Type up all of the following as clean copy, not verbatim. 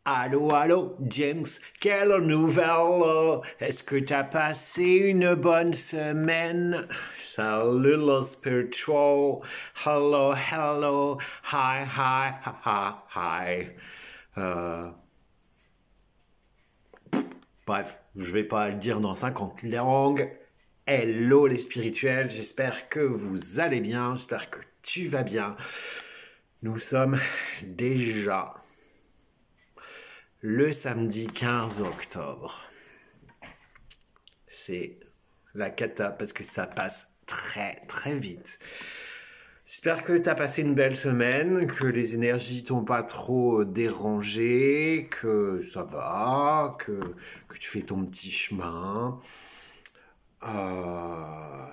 Allô, allô, James, quelle nouvelle? Est-ce que t'as passé une bonne semaine? Salut, le spiritual. Hello, hello. Hi, hi, hi, hi. Euh, Bref, je vais pas le dire dans 50 langues. Hello, les spirituels. J'espère que vous allez bien. J'espère que tu vas bien. Nous sommes déjà le samedi 15 octobre. C'est la cata parce que ça passe très très vite. J'espère que tu as passé une belle semaine, que les énergies t'ont pas trop dérangé, que ça va, que tu fais ton petit chemin.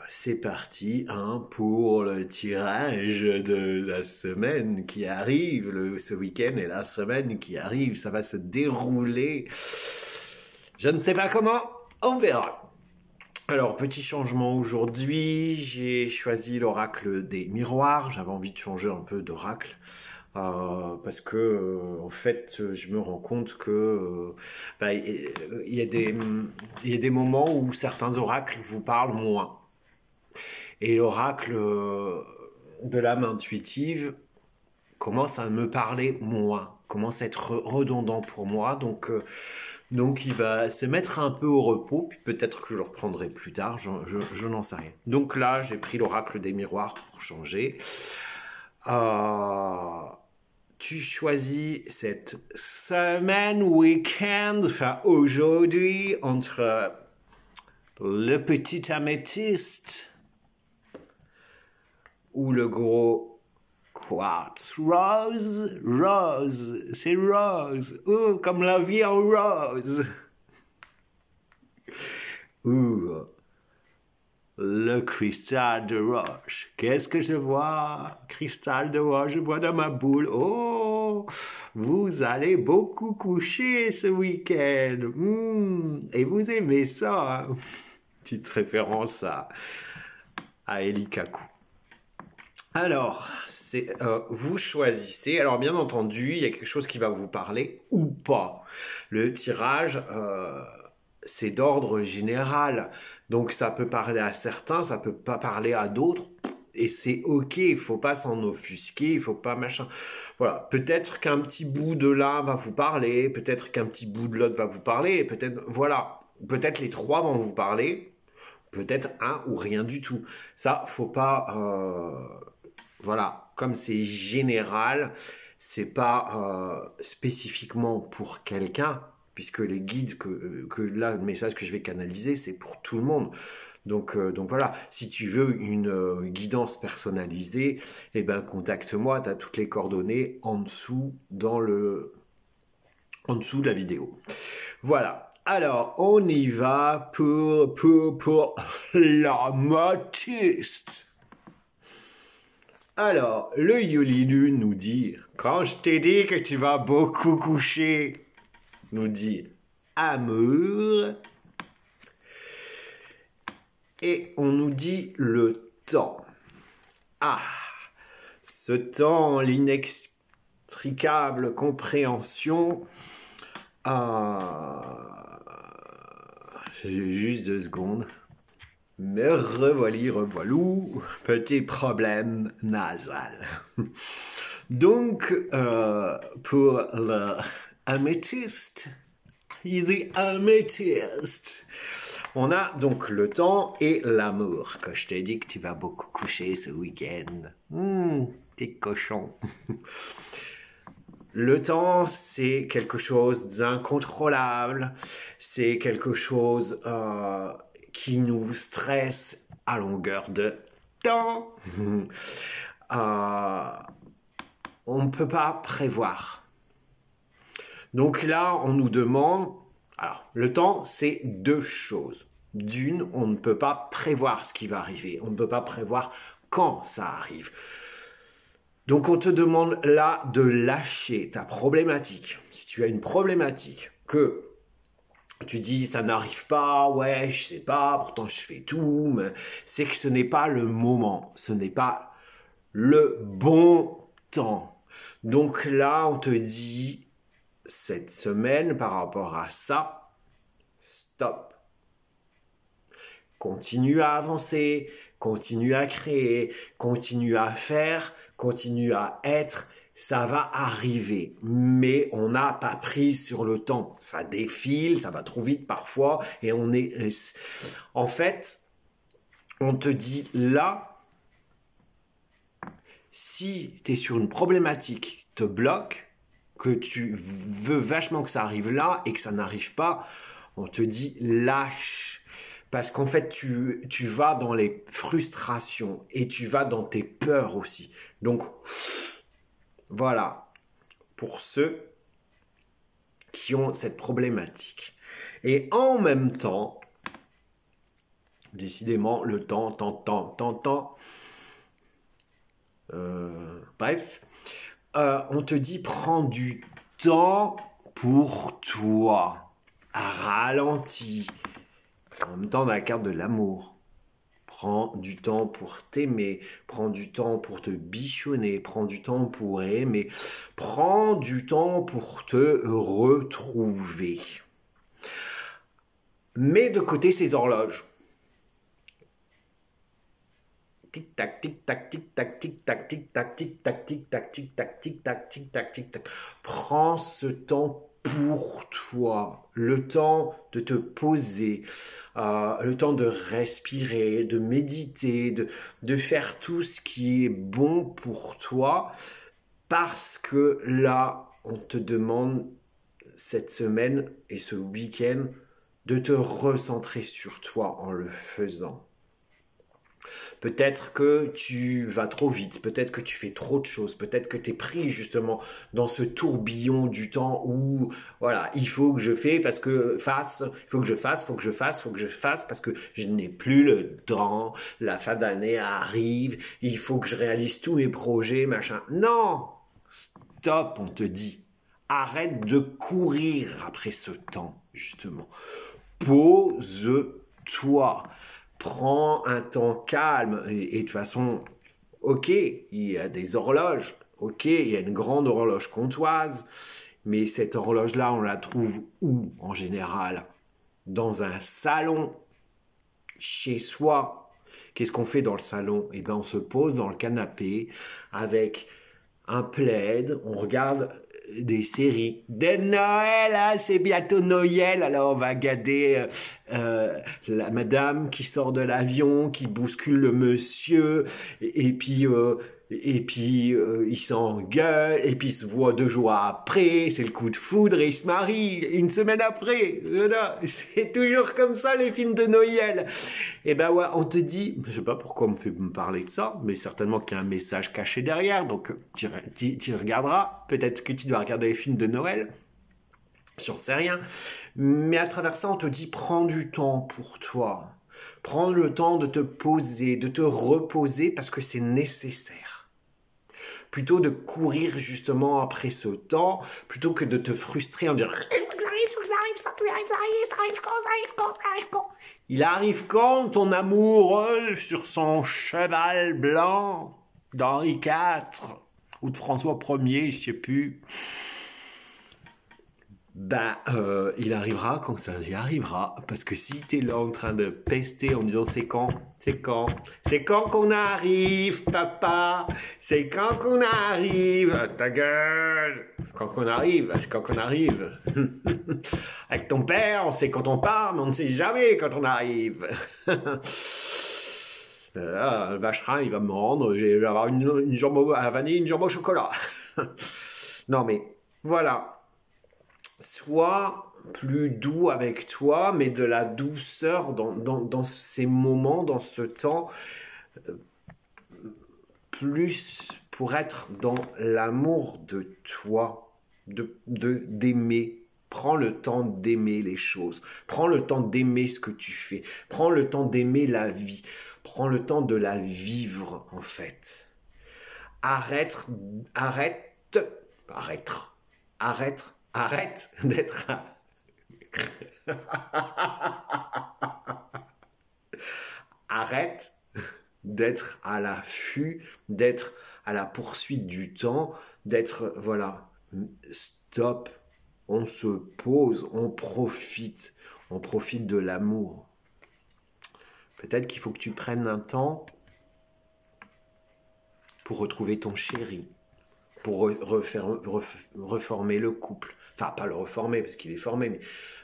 C'est parti pour le tirage de la semaine qui arrive, ce week-end et la semaine qui arrive. Ça va se dérouler. Je ne sais pas comment, on verra. Alors, petit changement aujourd'hui, j'ai choisi l'oracle des miroirs. J'avais envie de changer un peu d'oracle. Parce que en fait je me rends compte que il y a des moments où certains oracles vous parlent moins et l'oracle de l'âme intuitive commence à me parler moins, commence à être redondant pour moi, donc il va se mettre un peu au repos, puis peut-être que je le reprendrai plus tard, je n'en sais rien. Donc là j'ai pris l'oracle des miroirs pour changer. Tu choisis cette semaine, week-end, enfin aujourd'hui, entre le petit améthyste ou le gros quartz. Rose, c'est rose. Oh, comme la vie en rose. Ouh. Le cristal de roche. Qu'est-ce que je vois? Cristal de roche, je vois dans ma boule. Oh, vous allez beaucoup coucher ce week-end. Et vous aimez ça, hein? Petite référence à Elikaku. Alors, vous choisissez. Alors, bien entendu, il y a quelque chose qui va vous parler ou pas. Le tirage, c'est d'ordre général. Donc ça peut parler à certains, ça peut pas parler à d'autres. Et c'est ok, il faut pas s'en offusquer, il faut pas machin. Voilà, peut-être qu'un petit bout de l'un va vous parler, peut-être qu'un petit bout de l'autre va vous parler, peut-être, voilà, peut-être les trois vont vous parler, peut-être un ou rien du tout. Ça, faut pas, voilà, comme c'est général, c'est pas spécifiquement pour quelqu'un, puisque les guides que là, le message que je vais canaliser, c'est pour tout le monde. Donc voilà, si tu veux une guidance personnalisée, eh ben contacte-moi, tu as toutes les coordonnées en dessous en dessous de la vidéo. Voilà. Alors, on y va pour l'améthyste. Alors, le Yulinu nous dit, quand je t'ai dit que tu vas beaucoup coucher, nous dit amour. Et on nous dit le temps. Ah, ce temps, l'inextricable compréhension. J'ai juste 2 secondes. Me revoilou, petit problème nasal. Donc, pour l'améthyste, the améthyste, on a donc le temps et l'amour. Quand je t'ai dit que tu vas beaucoup coucher ce week-end, t'es cochon. Le temps, c'est quelque chose d'incontrôlable, c'est quelque chose qui nous stresse à longueur de temps. On ne peut pas prévoir. Donc là, on nous demande... Alors, le temps, c'est 2 choses. D'une, on ne peut pas prévoir ce qui va arriver. On ne peut pas prévoir quand ça arrive. Donc, on te demande là de lâcher ta problématique. Si tu as une problématique que tu dis ça n'arrive pas, ouais, je sais pas, pourtant je fais tout, mais c'est que ce n'est pas le moment, ce n'est pas le bon temps. Donc là, on te dit cette semaine par rapport à ça, stop. Continue à avancer, continue à créer, continue à faire, continue à être. Ça va arriver, mais on n'a pas prise sur le temps. Ça défile, ça va trop vite parfois, et on est... En fait, on te dit là, si tu es sur une problématique, te bloque, que tu veux vachement que ça arrive là et que ça n'arrive pas, on te dit lâche. Parce qu'en fait, tu vas dans les frustrations et tu vas dans tes peurs aussi. Donc, voilà, pour ceux qui ont cette problématique. Et en même temps, décidément, le temps. Bref, on te dit prends du temps pour toi. Ralentis. En même temps, dans la carte de l'amour. Prends du temps pour t'aimer, prends du temps pour te bichonner, prends du temps pour aimer, prends du temps pour te retrouver. Mets de côté ces horloges. Tic-tac, tic-tac, tic-tac, tic-tac, tic-tac, tic-tac, tic-tac, tic-tac, tic-tac, tic-tac, tic-tac. Prends ce temps pour toi, le temps de te poser, le temps de respirer, de méditer, de faire tout ce qui est bon pour toi, parce que là, on te demande cette semaine et ce week-end de te recentrer sur toi en le faisant. Peut-être que tu vas trop vite, peut-être que tu fais trop de choses, peut-être que tu es pris justement dans ce tourbillon du temps où voilà, il faut que je fasse parce que il faut que je fasse parce que je n'ai plus le temps, la fin d'année arrive, il faut que je réalise tous mes projets, machin. Non! Stop, on te dit. Arrête de courir après ce temps, justement. Pose-toi. Prends un temps calme et de toute façon, ok, il y a des horloges, ok, il y a une grande horloge comptoise, mais cette horloge-là, on la trouve où en général? Dans un salon, chez soi. Qu'est-ce qu'on fait dans le salon? Eh bien, on se pose dans le canapé avec un plaid, on regarde des séries. De Noël, hein, c'est bientôt Noël, alors on va regarder la madame qui sort de l'avion, qui bouscule le monsieur, et puis ils s'engueulent, et puis ils se voient 2 jours après, c'est le coup de foudre, et ils se marient une semaine après. Voilà, c'est toujours comme ça les films de Noël. Et ben ouais, on te dit, je sais pas pourquoi on me fait me parler de ça, mais certainement qu'il y a un message caché derrière, donc tu regarderas, peut-être que tu dois regarder les films de Noël, j'en sais rien, mais à travers ça on te dit prends du temps pour toi, prends le temps de te poser, de te reposer parce que c'est nécessaire. Plutôt de courir justement après ce temps, plutôt que de te frustrer en disant il arrive quand ton amoureux sur son cheval blanc d'Henri IV ou de François Ier, je sais plus. Il arrivera quand ça y arrivera. Parce que si t'es là en train de pester en disant c'est quand qu'on arrive, papa, c'est quand qu'on arrive, ta gueule, quand qu'on arrive, c'est quand qu'on arrive. Avec ton père, on sait quand on part, mais on ne sait jamais quand on arrive. Là, le vacherin, il va me rendre, je vais avoir une jambe à la vanille, une jambe au chocolat. Non mais, voilà. Sois plus doux avec toi, mais de la douceur dans ces moments, dans ce temps, plus pour être dans l'amour de toi, d'aimer. Prends le temps d'aimer les choses, prends le temps d'aimer ce que tu fais, prends le temps d'aimer la vie, prends le temps de la vivre en fait. Arrête d'être arrête d'être à l'affût, d'être à la poursuite du temps, d'être voilà, stop. on se pose, on profite de l'amour. Peut-être qu'il faut que tu prennes un temps pour retrouver ton chéri, pour reformer le couple. Enfin, pas le reformer parce qu'il est formé, mais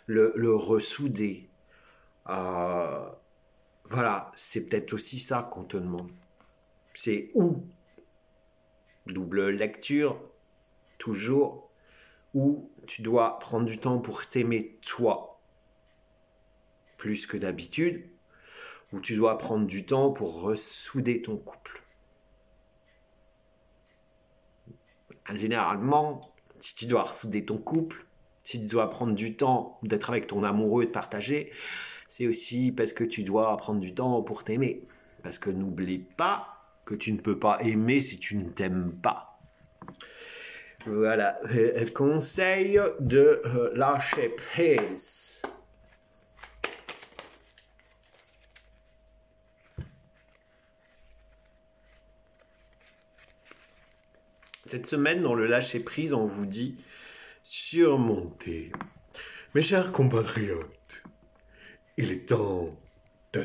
le ressouder. Voilà, c'est peut-être aussi ça qu'on te demande. C'est où? Double lecture, toujours. Où tu dois prendre du temps pour t'aimer toi, plus que d'habitude. Où tu dois prendre du temps pour ressouder ton couple. Généralement, si tu dois ressouder ton couple, si tu dois prendre du temps d'être avec ton amoureux et de partager, c'est aussi parce que tu dois prendre du temps pour t'aimer. Parce que n'oublie pas que tu ne peux pas aimer si tu ne t'aimes pas. Voilà, conseil de lâcher prise. Cette semaine, dans le lâcher prise, on vous dit surmonter. Mes chers compatriotes, il est temps de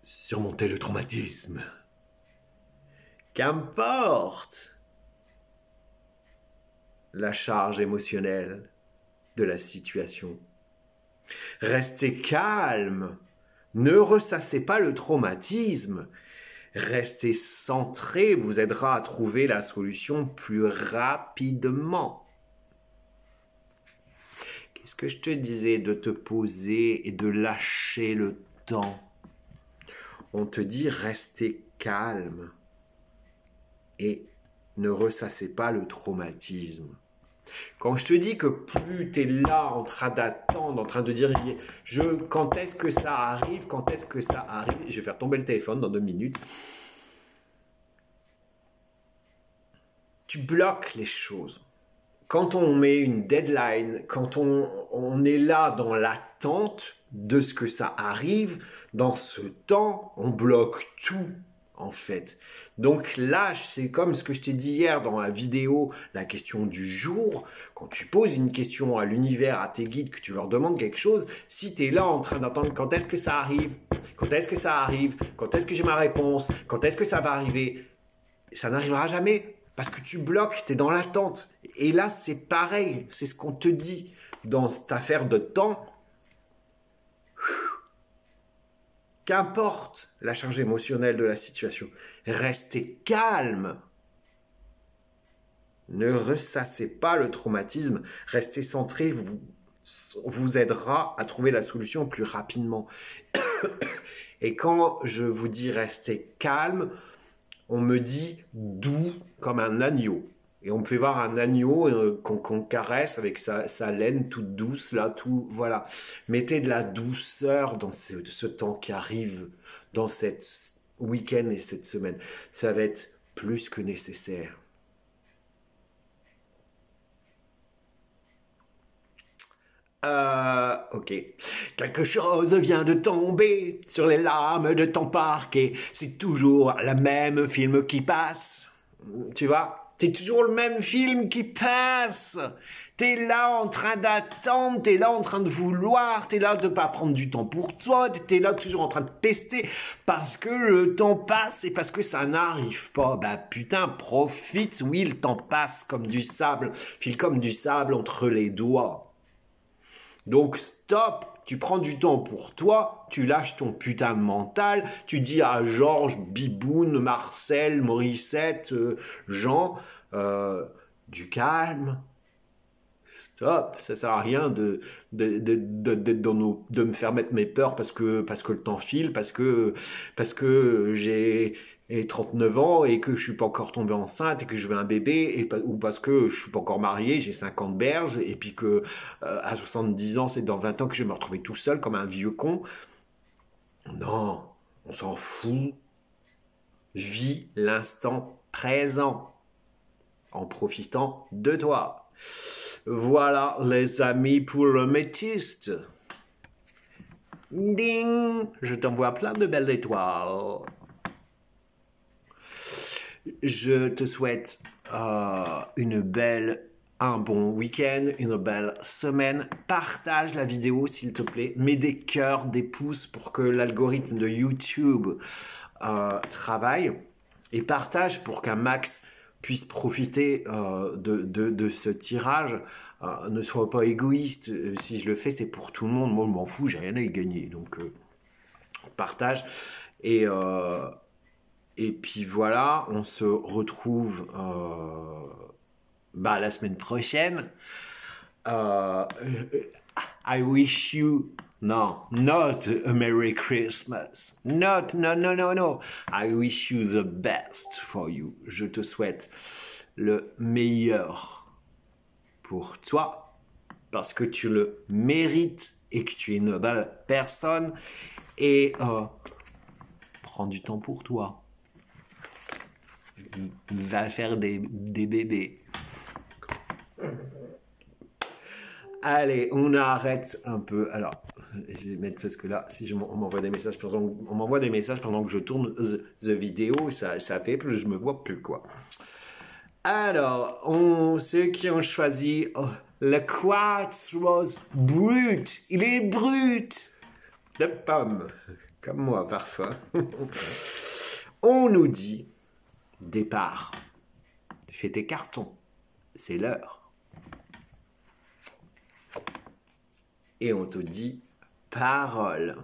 surmonter le traumatisme. Qu'importe la charge émotionnelle de la situation. Restez calme. Ne ressassez pas le traumatisme. Rester centré vous aidera à trouver la solution plus rapidement. Qu'est-ce que je te disais de te poser et de lâcher le temps? On te dit rester calme et ne ressassez pas le traumatisme. Quand je te dis que plus tu es là en train d'attendre, en train de dire quand est-ce que ça arrive, je vais faire tomber le téléphone dans 2 minutes. Tu bloques les choses. Quand on met une deadline, quand on est là dans l'attente de ce que ça arrive, dans ce temps, on bloque tout en fait. Donc là, c'est comme ce que je t'ai dit hier dans la vidéo, la question du jour. Quand tu poses une question à l'univers, à tes guides, que tu leur demandes quelque chose, si tu es là en train d'attendre quand est-ce que ça arrive, quand est-ce que ça arrive, quand est-ce que j'ai ma réponse, quand est-ce que ça va arriver, ça n'arrivera jamais parce que tu bloques, tu es dans l'attente. Et là, c'est pareil, c'est ce qu'on te dit dans cette affaire de temps. Qu'importe la charge émotionnelle de la situation, restez calme. Ne ressassez pas le traumatisme, restez centré, vous aidera à trouver la solution plus rapidement. Et quand je vous dis restez calme, on me dit doux comme un agneau. Et on me fait voir un agneau qu'on caresse avec sa laine toute douce, là, tout, voilà. Mettez de la douceur dans ce temps qui arrive, dans cette week-end et cette semaine. Ça va être plus que nécessaire. Ok. Quelque chose vient de tomber sur les lames de ton parquet. C'est toujours le même film qui passe. Tu vois? C'est toujours le même film qui passe. T'es là en train d'attendre, t'es là en train de vouloir, t'es là de pas prendre du temps pour toi, t'es là toujours en train de pester parce que le temps passe et parce que ça n'arrive pas. Bah putain, profite, oui, le temps passe comme du sable, file comme du sable entre les doigts. Donc stop, tu prends du temps pour toi, tu lâches ton putain de mental, tu dis à Georges, Biboun, Marcel, Morissette, Jean, du calme. Stop, ça sert à rien de me faire mettre mes peurs parce que le temps file, parce que j'ai 39 ans et que je suis pas encore tombée enceinte et que je veux un bébé ou parce que je suis pas encore mariée, j'ai 50 berges et puis que à 70 ans, c'est dans 20 ans que je vais me retrouver tout seul comme un vieux con. Non, on s'en fout. Vis l'instant présent en profitant de toi. Voilà les amis pour le métiste. Ding, je t'envoie plein de belles étoiles. Je te souhaite une belle un bon week-end, une belle semaine. Partage la vidéo s'il te plaît. Mets des cœurs, des pouces pour que l'algorithme de YouTube travaille. Et partage pour qu'un max puisse profiter de ce tirage. Ne sois pas égoïste. Si je le fais, c'est pour tout le monde. Moi, je m'en fous, j'ai rien à y gagner. Donc, partage. Et puis voilà, on se retrouve la semaine prochaine. I wish you... No, not a Merry Christmas. No. I wish you the best for you. Je te souhaite le meilleur pour toi parce que tu le mérites et que tu es une belle personne. Et prends du temps pour toi. Va faire des bébés. Allez, on arrête un peu. Alors, je vais mettre parce que là, si on m'envoie des messages pendant que je tourne the vidéo, ça fait plus, je me vois plus quoi. Alors, ceux qui ont choisi le quartz rose brut, il est brut de pomme, comme moi parfois. On nous dit départ. Fais tes cartons, c'est l'heure. Et on te dit parole.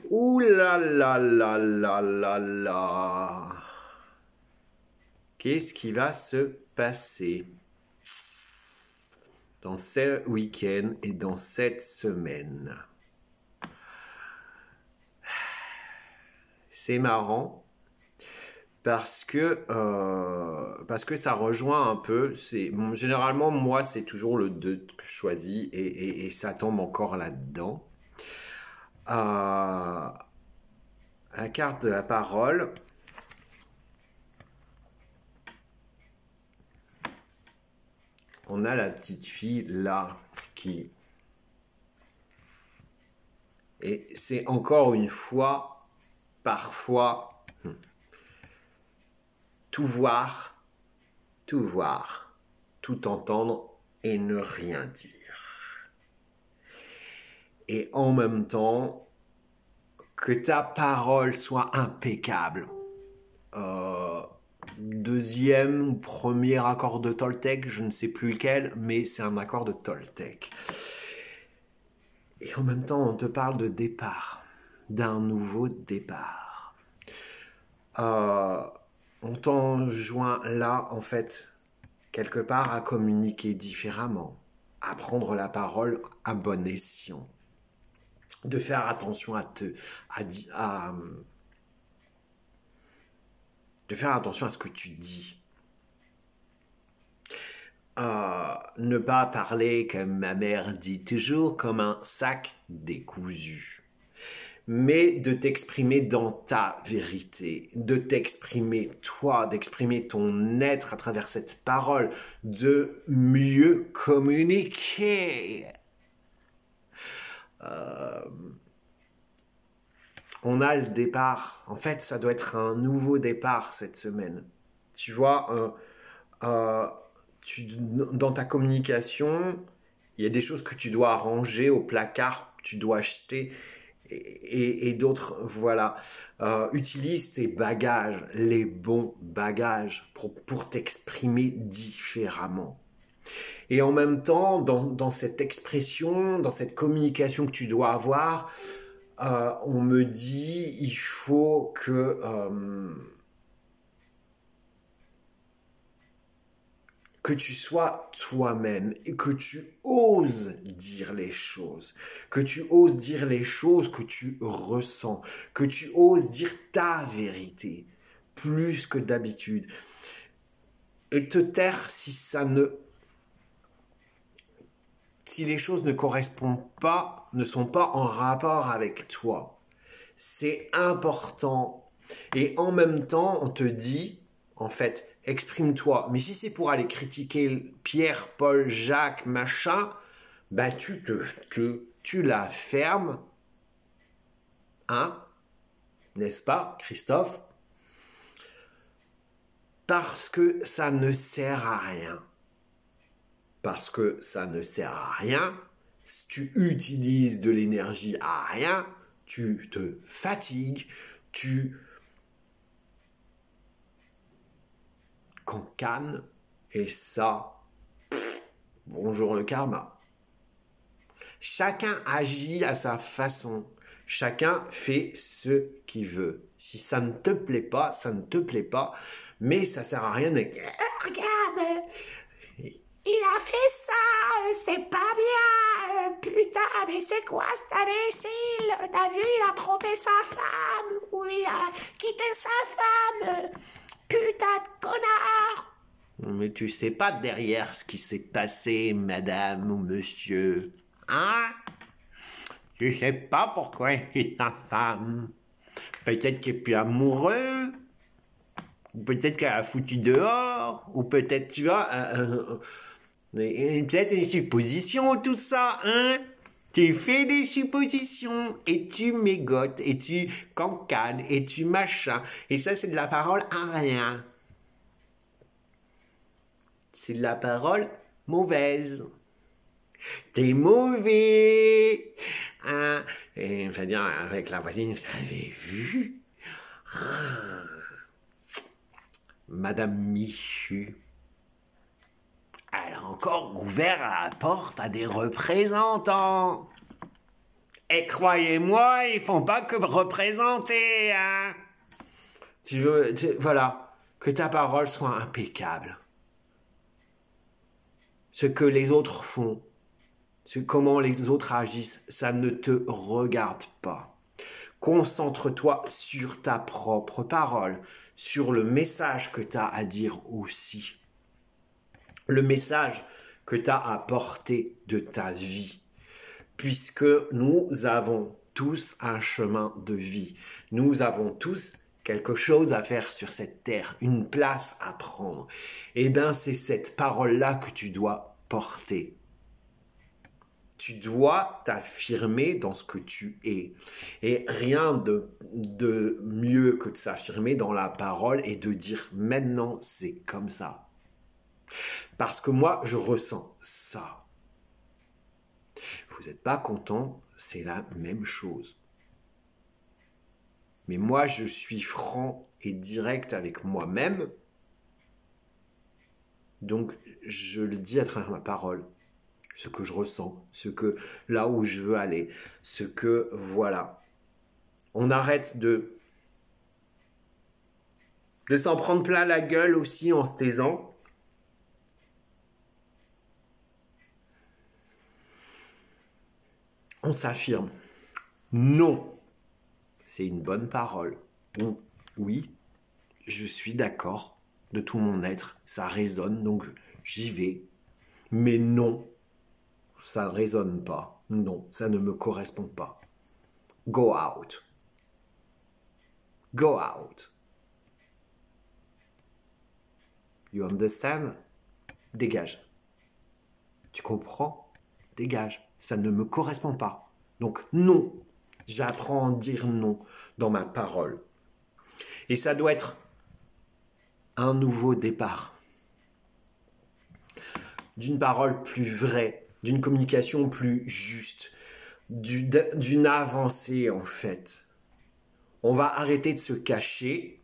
Ouh là là là là là là. Qu'est-ce qui va se passer dans ce week-end et dans cette semaine? C'est marrant parce que ça rejoint un peu. Généralement, moi, c'est toujours le 2 que je choisis et ça tombe encore là-dedans. La carte de la parole. On a la petite fille là qui... Et c'est encore une fois, parfois, tout voir, tout entendre et ne rien dire. Et en même temps, que ta parole soit impeccable. Deuxième ou premier accord de Toltec, je ne sais plus lequel, mais c'est un accord de Toltec. Et en même temps, on te parle de départ, d'un nouveau départ. On t'enjoint là, en fait, quelque part à communiquer différemment, à prendre la parole à bon escient, de faire attention de faire attention à ce que tu dis. Ne pas parler, comme ma mère dit toujours, comme un sac décousu. Mais de t'exprimer dans ta vérité, de t'exprimer toi, d'exprimer ton être à travers cette parole, de mieux communiquer. On a le départ. En fait, ça doit être un nouveau départ cette semaine. Tu vois, dans ta communication, il y a des choses que tu dois ranger au placard, que tu dois acheter, et d'autres, voilà. Utilise tes bagages, les bons bagages, pour t'exprimer différemment. Et en même temps, dans cette expression, dans cette communication que tu dois avoir, on me dit, il faut que tu sois toi-même et que tu oses dire les choses, que tu oses dire les choses que tu ressens, que tu oses dire ta vérité, plus que d'habitude. Et te taire si les choses ne correspondent pas, ne sont pas en rapport avec toi. C'est important. Et en même temps, on te dit, en fait, exprime-toi. Mais si c'est pour aller critiquer Pierre, Paul, Jacques, machin, tu la fermes. Hein? N'est-ce pas, Christophe? Parce que ça ne sert à rien. Parce que ça ne sert à rien. Si tu utilises de l'énergie à rien, tu te fatigues, tu cancanes, et ça, bonjour le karma. Chacun agit à sa façon. Chacun fait ce qu'il veut. Si ça ne te plaît pas, ça ne te plaît pas. Mais ça sert à rien de... Regarde, il a fait ça, c'est pas bien. Putain, mais c'est quoi cet imbécile? T'as vu, il a trompé sa femme. Ou il a quitté sa femme. Putain de connard. Mais tu sais pas derrière ce qui s'est passé, madame ou monsieur. Hein? Je sais pas pourquoi il est ta femme. Peut-être qu'il est plus amoureux. Ou peut-être qu'elle a foutu dehors. Ou peut-être, tu vois, peut-être une supposition, tout ça, hein? Tu fais des suppositions et tu mégotes et tu cancanes et tu machin. Et ça, c'est de la parole à rien. C'est de la parole mauvaise. T'es mauvais. Hein? Et je veux dire, avec la voisine, vous avez vu? Ah. Madame Michu. Elle a encore ouvert la porte à des représentants. Et croyez-moi, ils font pas que représenter, hein. Voilà, que ta parole soit impeccable. Ce que les autres font, comment les autres agissent, ça ne te regarde pas. Concentre-toi sur ta propre parole, sur le message que tu as à dire aussi. Le message que tu as à porter de ta vie. Puisque nous avons tous un chemin de vie. Nous avons tous quelque chose à faire sur cette terre, une place à prendre. Eh bien, c'est cette parole-là que tu dois porter. Tu dois t'affirmer dans ce que tu es. Et rien de mieux que de s'affirmer dans la parole et de dire maintenant c'est comme ça. Parce que moi, je ressens ça. Vous n'êtes pas content, c'est la même chose. Mais moi, je suis franc et direct avec moi-même. Donc, je le dis à travers ma parole. Ce que je ressens, là où je veux aller, voilà. On arrête de s'en prendre plein la gueule aussi en se taisant. On s'affirme. Non, c'est une bonne parole. Oui, je suis d'accord de tout mon être, ça résonne, donc j'y vais. Mais non, ça ne résonne pas. Non, ça ne me correspond pas. Go out. Go out. You understand? Dégage. Tu comprends? Dégage. Ça ne me correspond pas. Donc non. J'apprends à dire non dans ma parole. Et ça doit être un nouveau départ. D'une parole plus vraie, d'une communication plus juste, d'une avancée en fait. On va arrêter de se cacher,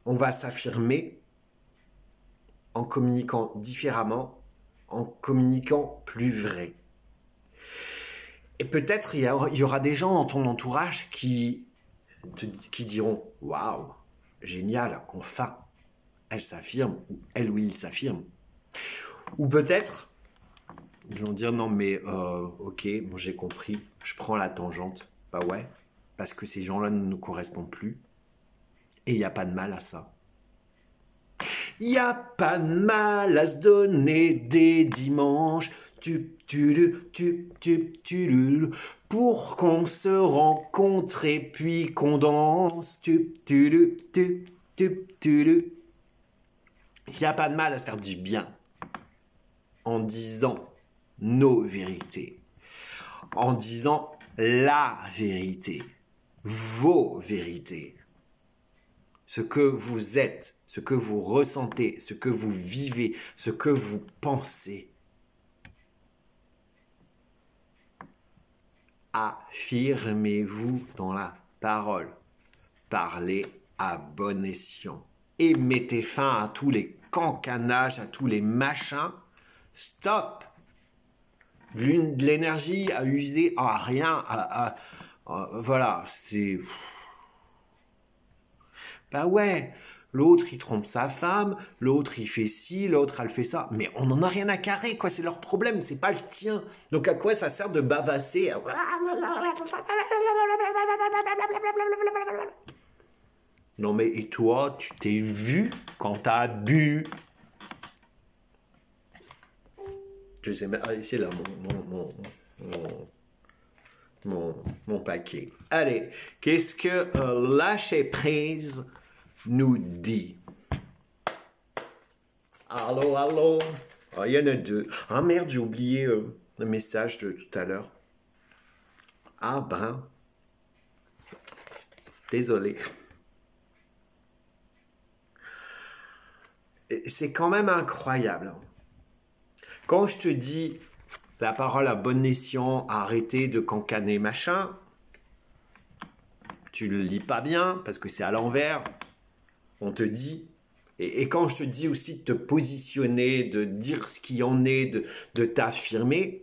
on va s'affirmer en communiquant différemment, en communiquant plus vrai. Et peut-être il y aura des gens dans ton entourage qui diront « Waouh, génial, enfin, elle s'affirme » ou « elle ou il s'affirme ». Ou peut-être, ils vont dire « Non mais ok, bon, j'ai compris, je prends la tangente. » Bah ouais, parce que ces gens-là ne nous correspondent plus. Et il n'y a pas de mal à ça. Il n'y a pas de mal à se donner des dimanches pour qu'on se rencontre et puis qu'on danse. Il n'y a pas de mal à se faire du bien en disant nos vérités, en disant la vérité, vos vérités. ce que vous êtes, ce que vous ressentez, ce que vous vivez, ce que vous pensez. Affirmez-vous dans la parole. Parlez à bon escient. Et mettez fin à tous les cancanages, à tous les machins. Stop! De l'énergie à user à rien. Voilà, c'est... Bah ouais, l'autre il trompe sa femme, l'autre il fait ci, l'autre elle fait ça. Mais on n'en a rien à carrer, quoi, c'est leur problème, c'est pas le tien. Donc à quoi ça sert de bavasser? Non mais et toi, tu t'es vu quand t'as bu? Je sais même... Allez, c'est là mon paquet. Allez, qu'est-ce que lâcher prise nous dit? Allô, allô? Oh, il y en a deux. Ah merde, j'ai oublié le message de tout à l'heure. Ah ben, désolé. C'est quand même incroyable. Quand je te dis la parole à bon escient, arrêtez de cancaner machin, tu le lis pas bien parce que c'est à l'envers. On te dit, et quand je te dis aussi de te positionner, de dire ce qu'il en est, de t'affirmer,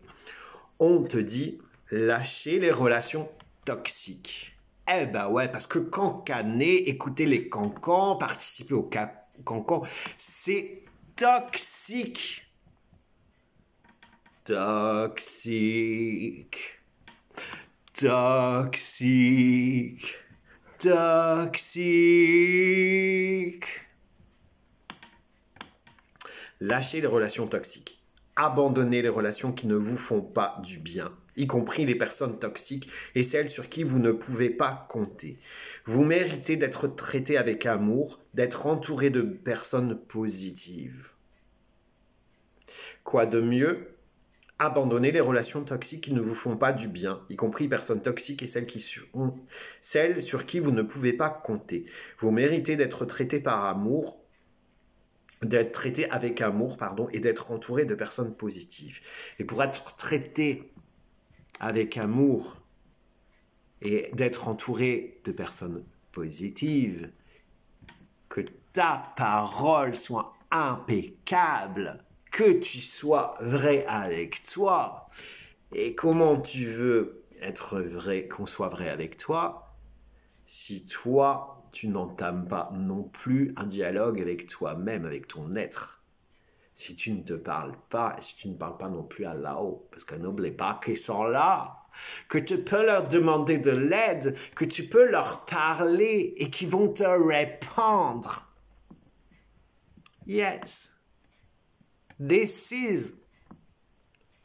on te dit lâcher les relations toxiques. Eh ben ouais, parce que cancaner, écouter les cancans, participer au cancan, c'est toxique. Toxique. Toxique. Toxique. Lâchez les relations toxiques. Abandonnez les relations qui ne vous font pas du bien, y compris les personnes toxiques et celles sur qui vous ne pouvez pas compter. Vous méritez d'être traité avec amour, d'être entouré de personnes positives. Quoi de mieux? Abandonnez les relations toxiques qui ne vous font pas du bien, y compris les personnes toxiques et celles sur qui vous ne pouvez pas compter. Vous méritez d'être traité par amour, d'être traité avec amour, et d'être entouré de personnes positives. Et pour être traité avec amour et d'être entouré de personnes positives, que ta parole soit impeccable, que tu sois vrai avec toi. Et comment tu veux être vrai, qu'on soit vrai avec toi, si toi, tu n'entames pas non plus un dialogue avec toi-même, avec ton être. Si tu ne te parles pas, et si tu ne parles pas non plus à là-haut, parce que n'oublie pas qu'ils sont là, que tu peux leur demander de l'aide, que tu peux leur parler et qu'ils vont te répondre. Yes. This is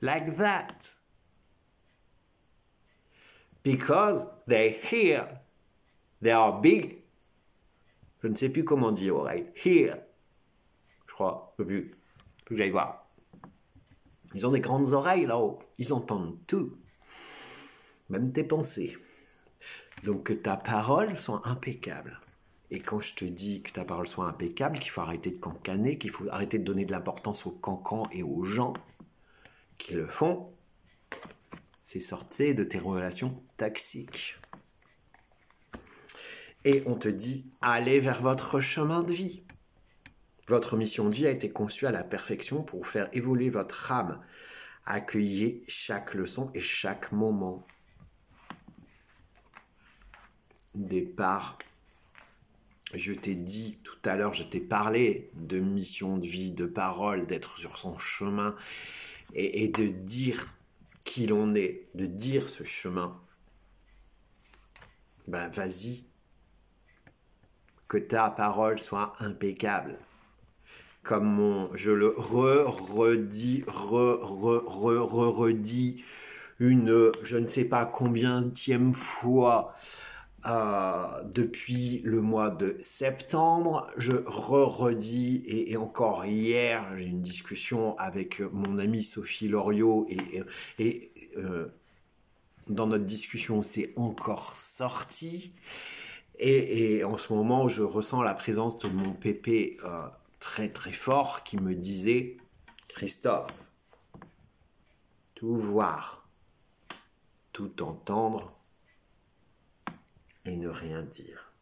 like that. Because they hear, they are big. Je ne sais plus comment dire oreille. Hear. Je crois. Je ne peux plus que j'aille voir. Ils ont des grandes oreilles là-haut. Ils entendent tout. Même tes pensées. Donc que ta parole soit impeccable. Et quand je te dis que ta parole soit impeccable, qu'il faut arrêter de cancaner, qu'il faut arrêter de donner de l'importance aux cancans et aux gens qui le font, c'est sortir de tes relations toxiques. Et on te dit, allez vers votre chemin de vie. Votre mission de vie a été conçue à la perfection pour faire évoluer votre âme. Accueillez chaque leçon et chaque moment. Départ. Je t'ai dit tout à l'heure, je t'ai parlé de mission de vie, de parole, d'être sur son chemin et de dire qui l'on est, de dire ce chemin. Ben vas-y, que ta parole soit impeccable. Comme je le redis, une je ne sais pas combienième fois depuis le mois de septembre. Je redis et encore hier, j'ai une discussion avec mon amie Sophie Loriot et dans notre discussion, c'est encore sorti. Et en ce moment, je ressens la présence de mon pépé très très fort qui me disait « Christophe, tout voir, tout entendre et ne rien dire. »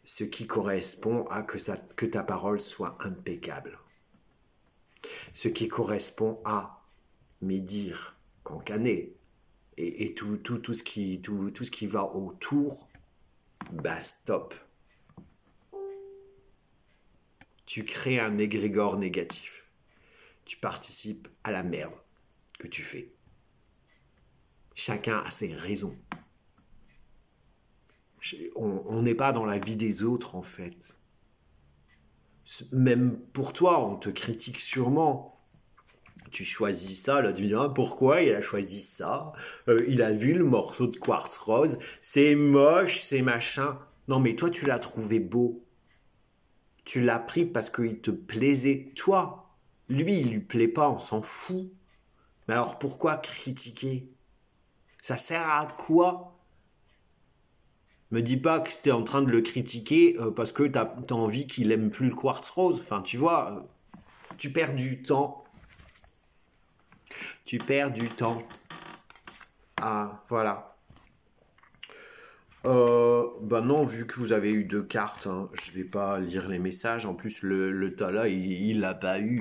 Ce qui correspond à que ta parole soit impeccable. Ce qui correspond à médire, cancaner, et tout ce qui va autour, bah stop. Tu crées un égrégore négatif. Tu participes à la merde que tu fais. Chacun a ses raisons. On n'est pas dans la vie des autres, en fait. Même pour toi, on te critique sûrement. Tu choisis ça, là, tu dis, pourquoi il a choisi ça? Il a vu le morceau de quartz rose, c'est moche, c'est machin. Non, mais toi, tu l'as trouvé beau. Tu l'as pris parce qu'il te plaisait. Toi, lui, il lui plaît pas, on s'en fout. Mais alors, pourquoi critiquer? Ça sert à quoi? Me dis pas que tu es en train de le critiquer parce que tu as envie qu'il aime plus le quartz rose. Enfin, tu vois, tu perds du temps. Tu perds du temps. Ah, voilà. Bah non, vu que vous avez eu 2 cartes, hein, je vais pas lire les messages. En plus, le tas là, il l'a pas eu.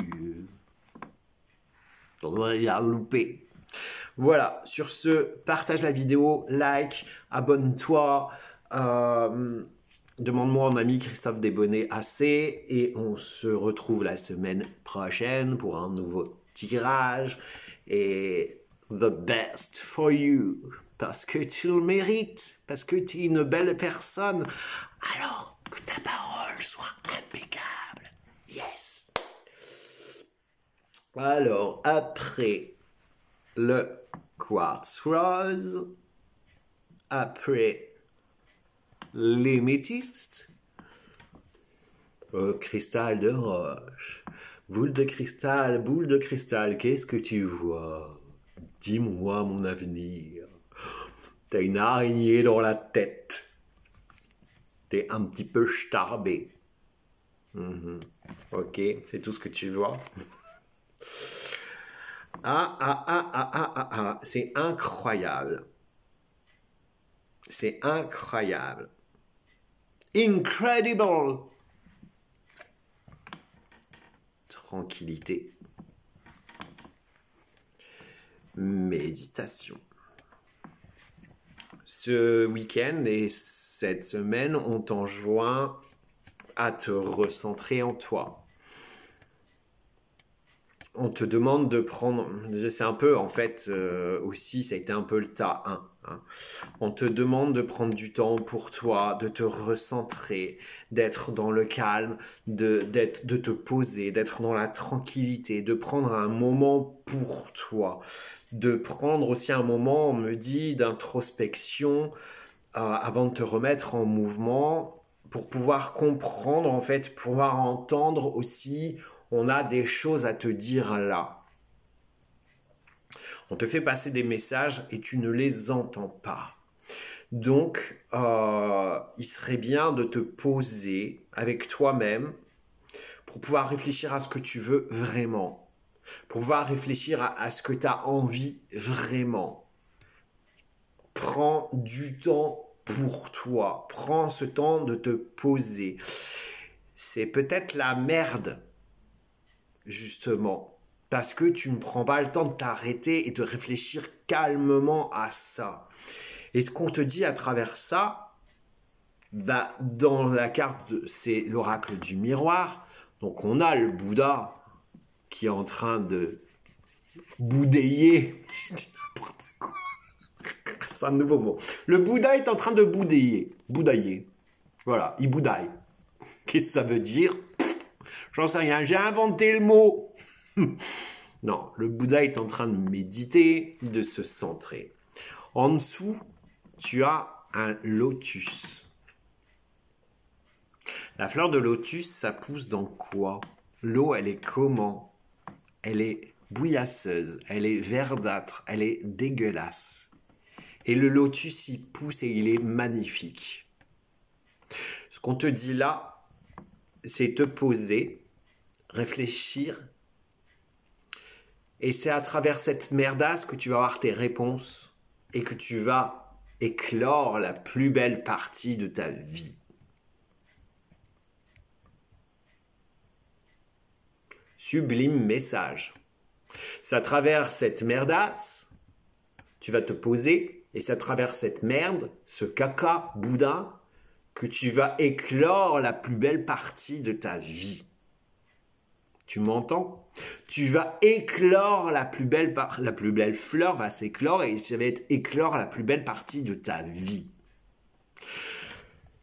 Il a loupé. Voilà, sur ce, partage la vidéo, like, abonne-toi. Demande-moi en ami Christophe Desbonnets AC et on se retrouve la semaine prochaine pour un nouveau tirage et the best for you parce que tu le mérites, parce que tu es une belle personne, alors que ta parole soit impeccable. Yes. Alors après le quartz rose, après l'émétiste, cristal de roche, boule de cristal, qu'est-ce que tu vois? Dis-moi mon avenir. T'as une araignée dans la tête. T'es un petit peu starbé. Ok, c'est tout ce que tu vois. C'est incroyable. C'est incroyable. Incredible. Tranquillité. Méditation. Ce week-end et cette semaine, on t'enjoint à te recentrer en toi. On te demande de prendre, c'est un peu en fait aussi, ça a été un peu le tas 1. Hein. On te demande de prendre du temps pour toi, de te recentrer, d'être dans le calme, de te poser, d'être dans la tranquillité, de prendre un moment pour toi, de prendre aussi un moment, on me dit, d'introspection avant de te remettre en mouvement pour pouvoir comprendre, en fait, pouvoir entendre aussi, on a des choses à te dire là. On te fait passer des messages et tu ne les entends pas. Donc, il serait bien de te poser avec toi-même pour pouvoir réfléchir à ce que tu veux vraiment. Pour pouvoir réfléchir à ce que tu as envie vraiment. Prends du temps pour toi. Prends ce temps de te poser. C'est peut-être la merde, justement. Parce que tu ne prends pas le temps de t'arrêter et de réfléchir calmement à ça. Et ce qu'on te dit à travers ça, bah, dans la carte, c'est l'oracle du miroir. Donc on a le Bouddha qui est en train de boudéiller. Je dis n'importe quoi. C'est un nouveau mot. Le Bouddha est en train de boudéiller. Boudailler. Voilà, il boudaille. Qu'est-ce que ça veut dire? J'en sais rien. J'ai inventé le mot. Non, le Bouddha est en train de méditer, de se centrer. En dessous, tu as un lotus. La fleur de lotus, ça pousse dans quoi? L'eau, elle est comment? Elle est bouillasseuse, elle est verdâtre, elle est dégueulasse. Et le lotus, il pousse et il est magnifique. Ce qu'on te dit là, c'est te poser, réfléchir. Et c'est à travers cette merdasse que tu vas avoir tes réponses et que tu vas éclore la plus belle partie de ta vie. Sublime message. C'est à travers cette merdasse, tu vas te poser, et c'est à travers cette merde, ce caca boudin, que tu vas éclore la plus belle partie de ta vie. Tu m'entends? Tu vas éclore la plus belle fleur va s'éclore et ça va être éclore la plus belle partie de ta vie.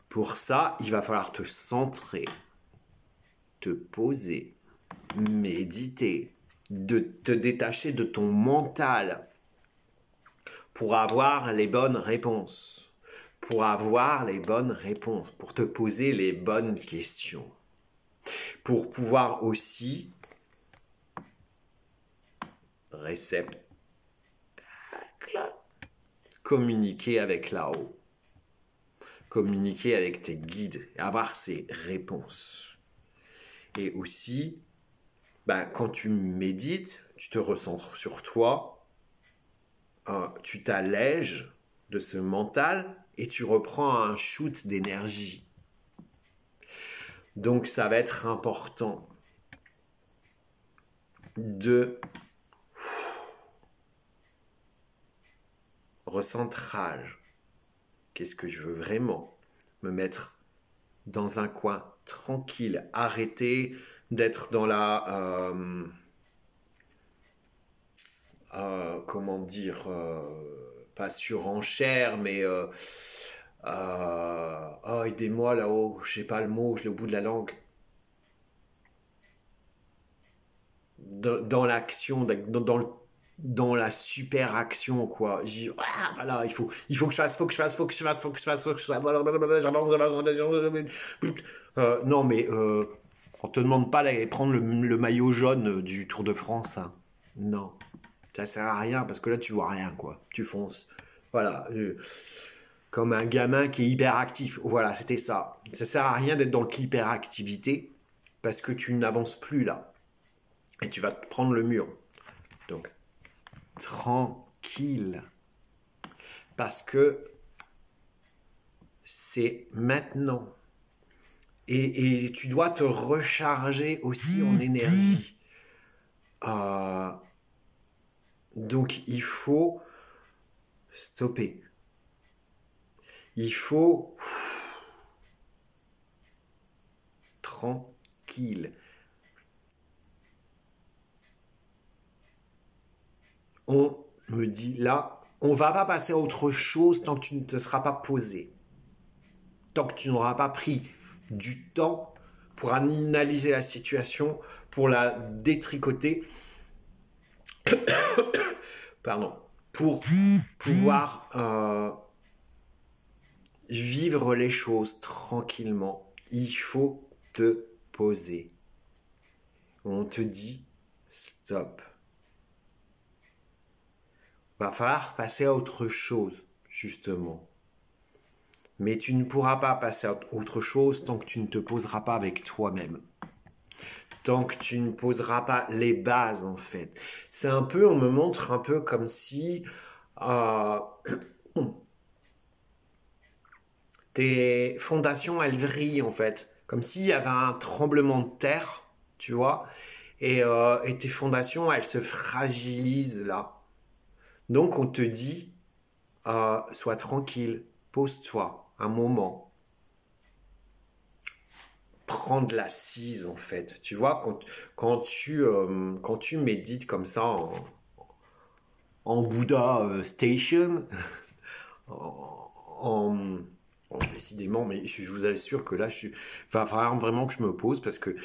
Pour ça, il va falloir te centrer, te poser, méditer, de te détacher de ton mental pour avoir les bonnes réponses, pour te poser les bonnes questions, pour pouvoir aussi communiquer avec là-haut, communiquer avec tes guides et avoir ces réponses. Et aussi, quand tu médites, tu te recentres sur toi, tu t'allèges de ce mental et tu reprends un shoot d'énergie. Donc ça va être important de recentrage. Qu'est-ce que je veux vraiment? Me mettre dans un coin tranquille, arrêter d'être dans la comment dire, pas surenchère, mais aidez-moi là-haut, je sais pas le mot, je l'ai au bout de la langue. Dans l'action, dans la super action, quoi. Voilà, il faut que je fasse, non, mais on te demande pas d'aller prendre le maillot jaune du Tour de France, hein. Non, ça sert à rien, parce que là, tu vois rien, quoi. Tu fonces. Voilà, comme un gamin qui est hyperactif. Voilà, c'était ça. Ça sert à rien d'être dans l'hyperactivité, parce que tu n'avances plus, là. Et tu vas te prendre le mur. Donc, tranquille. Parce que c'est maintenant. Et tu dois te recharger aussi en énergie. Donc, il faut stopper. Il faut tranquille. On me dit là, on va pas passer à autre chose tant que tu ne te seras pas posé. Tant que tu n'auras pas pris du temps pour analyser la situation, pour la détricoter, pardon, pour pouvoir vivre les choses tranquillement. Il faut te poser. On te dit stop. Va falloir passer à autre chose, justement. Mais tu ne pourras pas passer à autre chose tant que tu ne te poseras pas avec toi-même. Tant que tu ne poseras pas les bases, en fait. C'est un peu, on me montre un peu comme si tes fondations, elles vrillent, en fait. Comme s'il y avait un tremblement de terre, tu vois, et tes fondations, elles se fragilisent, là. Donc, on te dit, sois tranquille, pose-toi un moment. Prends de l'assise, en fait. Tu vois, quand tu médites comme ça en Buddha Station, décidément, mais je vous assure que là, il va falloir vraiment que je me pose parce que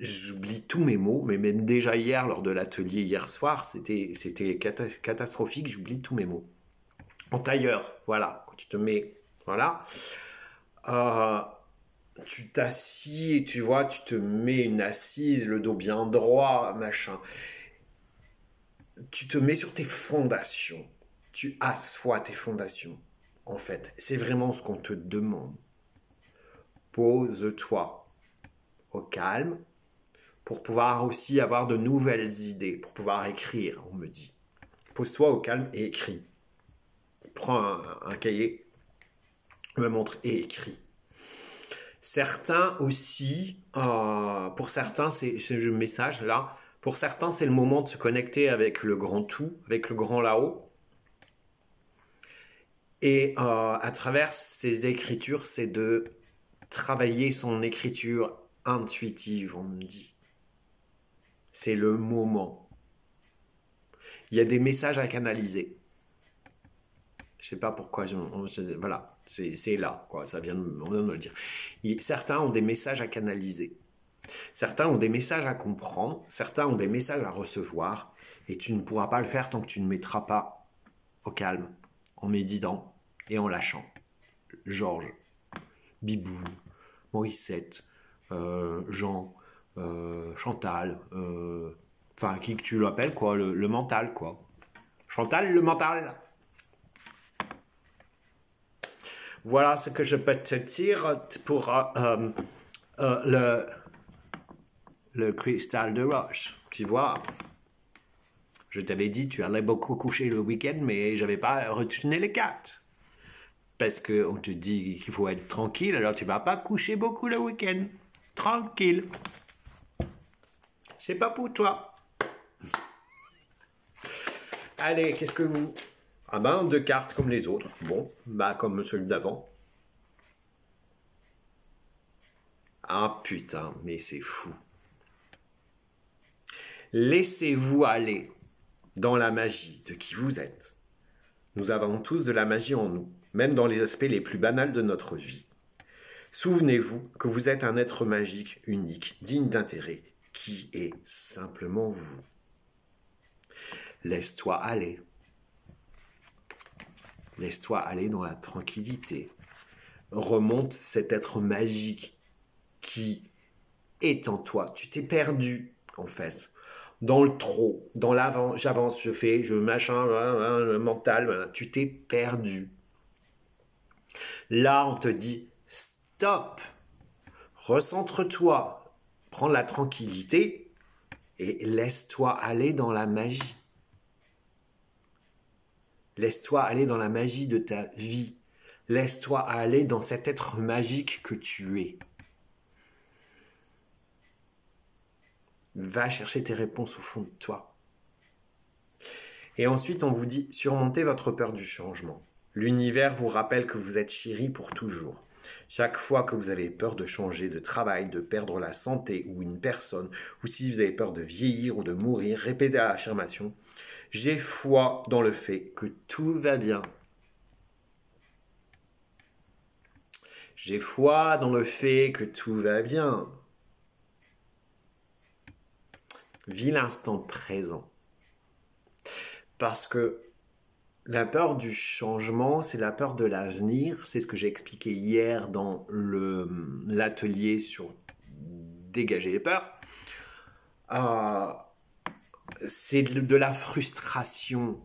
j'oublie tous mes mots, mais même déjà hier, lors de l'atelier hier soir, c'était catastrophique, j'oublie tous mes mots. En tailleur, voilà, quand tu te mets, voilà, tu t'assis et tu vois, tu te mets une assise, le dos bien droit, machin. Tu te mets sur tes fondations. tu assois tes fondations, en fait. C'est vraiment ce qu'on te demande. Pose-toi au calme pour pouvoir aussi avoir de nouvelles idées, pour pouvoir écrire, on me dit. Pose-toi au calme et écris. Prends un cahier, me montre et écris. Certains aussi, pour certains, c'est le message là, pour certains, c'est le moment de se connecter avec le grand tout, avec le grand là-haut. Et à travers ces écritures, c'est de travailler son écriture intuitive, on me dit. C'est le moment. Il y a des messages à canaliser. Je sais pas pourquoi, voilà, c'est là, quoi. On vient de me le dire. Certains ont des messages à canaliser. Certains ont des messages à comprendre. Certains ont des messages à recevoir. Et tu ne pourras pas le faire tant que tu ne mettras pas au calme, en méditant et en lâchant. Georges, Biboun, Morissette, Jean, Chantal, enfin, qui que tu l'appelles, quoi, le mental, quoi. Chantal, le mental. Voilà ce que je peux te dire pour le cristal de roche. Tu vois, je t'avais dit tu allais beaucoup coucher le week-end, mais j'avais pas retenu les cartes. Parce qu'on te dit qu'il faut être tranquille, alors tu vas pas coucher beaucoup le week-end. Tranquille. C'est pas pour toi. Allez, qu'est-ce que vous... Ah ben, 2 cartes comme les autres. Bon, bah comme celui d'avant. Ah putain, mais c'est fou. Laissez-vous aller dans la magie de qui vous êtes. Nous avons tous de la magie en nous, même dans les aspects les plus banals de notre vie. Souvenez-vous que vous êtes un être magique, unique, digne d'intérêt, qui est simplement vous. Laisse-toi aller. Laisse-toi aller dans la tranquillité. Remonte cet être magique qui est en toi. Tu t'es perdu, en fait, dans le trop, dans l'avant, j'avance, je fais, je machin, le mental, voilà. Tu t'es perdu. Là, on te dit, stop, recentre-toi, prends la tranquillité et laisse-toi aller dans la magie. Laisse-toi aller dans la magie de ta vie. Laisse-toi aller dans cet être magique que tu es. Va chercher tes réponses au fond de toi. Et ensuite, on vous dit, surmontez votre peur du changement. L'univers vous rappelle que vous êtes chéri pour toujours. Chaque fois que vous avez peur de changer de travail, de perdre la santé ou une personne, ou si vous avez peur de vieillir ou de mourir, répétez l'affirmation. J'ai foi dans le fait que tout va bien. J'ai foi dans le fait que tout va bien. Vis l'instant présent. Parce que la peur du changement, c'est la peur de l'avenir. C'est ce que j'ai expliqué hier dans l'atelier sur dégager les peurs. C'est de la frustration.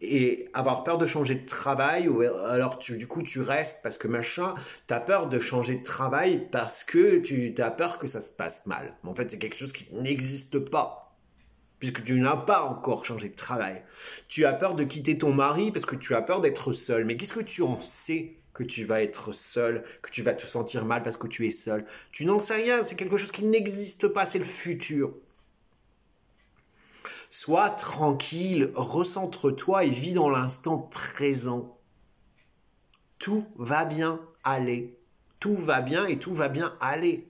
Et avoir peur de changer de travail, ou alors du coup tu restes parce que machin, tu as peur de changer de travail parce que tu as peur que ça se passe mal. Mais en fait, c'est quelque chose qui n'existe pas, puisque tu n'as pas encore changé de travail. Tu as peur de quitter ton mari parce que tu as peur d'être seul. Mais qu'est-ce que tu en sais que tu vas être seul, que tu vas te sentir mal parce que tu es seul? Tu n'en sais rien, c'est quelque chose qui n'existe pas, c'est le futur. Sois tranquille, recentre-toi et vis dans l'instant présent. Tout va bien aller. Tout va bien et tout va bien aller.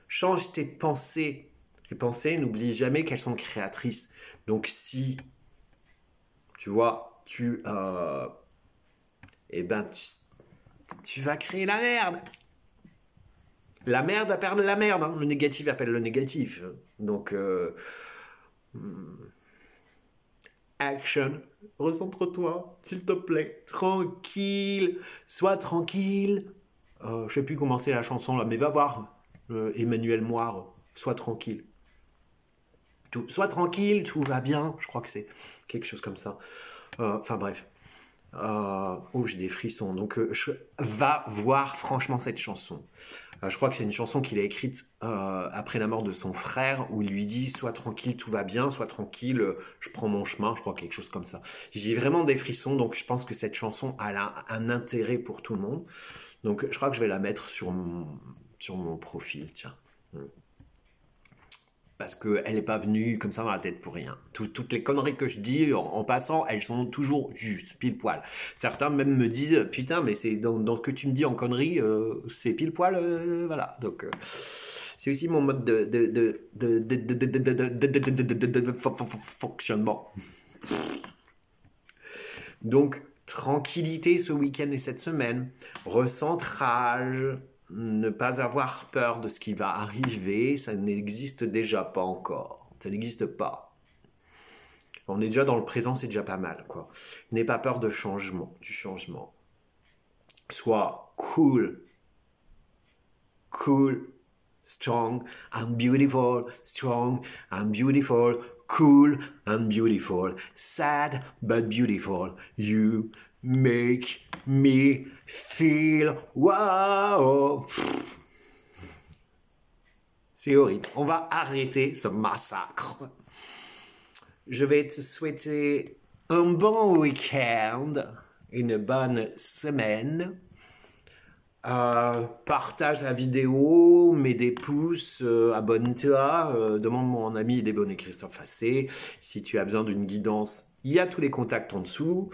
Change tes pensées. Les pensées, n'oublie jamais qu'elles sont créatrices. Donc si, tu vois, tu vas créer la merde. La merde appelle la merde. Hein. Le négatif appelle le négatif. Donc... action, recentre-toi, s'il te plaît, tranquille, sois tranquille. Je sais plus comment c'est la chanson là, mais va voir Emmanuel Moire, sois tranquille. Sois tranquille, tout va bien, je crois que c'est quelque chose comme ça. Enfin bref. Oh, j'ai des frissons. Donc, va voir franchement cette chanson. Je crois que c'est une chanson qu'il a écrite après la mort de son frère, où il lui dit sois tranquille, tout va bien, sois tranquille, je prends mon chemin, je crois quelque chose comme ça. J'ai vraiment des frissons, donc je pense que cette chanson a un intérêt pour tout le monde. Donc je crois que je vais la mettre sur mon profil, tiens. Parce qu'elle n'est pas venue comme ça dans la tête pour rien. Toutes les conneries que je dis en passant, elles sont toujours justes, pile poil. Certains même me disent putain, mais c'est dans ce que tu me dis en conneries, c'est pile poil, voilà. Donc c'est aussi mon mode de fonctionnement. Donc tranquillité ce week-end et cette semaine, recentrage, ne pas avoir peur de ce qui va arriver, ça n'existe déjà pas encore. Ça n'existe pas. On est déjà dans le présent, c'est déjà pas mal, quoi. N'aie pas peur de changement, du changement. Sois cool, strong and beautiful, strong and beautiful, cool and beautiful, sad but beautiful. You make me feel wow. C'est horrible. On va arrêter ce massacre. Je vais te souhaiter un bon week-end, une bonne semaine. Partage la vidéo, mets des pouces, abonne-toi, demande mon ami des bonnets Christophe Assé. Si tu as besoin d'une guidance, il y a tous les contacts en dessous.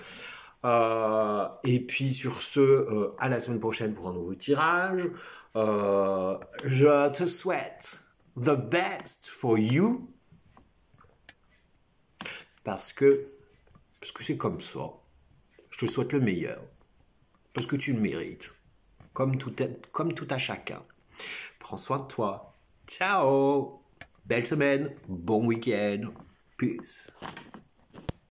Et puis sur ce, à la semaine prochaine pour un nouveau tirage. Je te souhaite the best for you parce que c'est comme ça. Je te souhaite le meilleur parce que tu le mérites. Comme tout à chacun. Prends soin de toi. Ciao. Belle semaine. Bon week-end. Peace.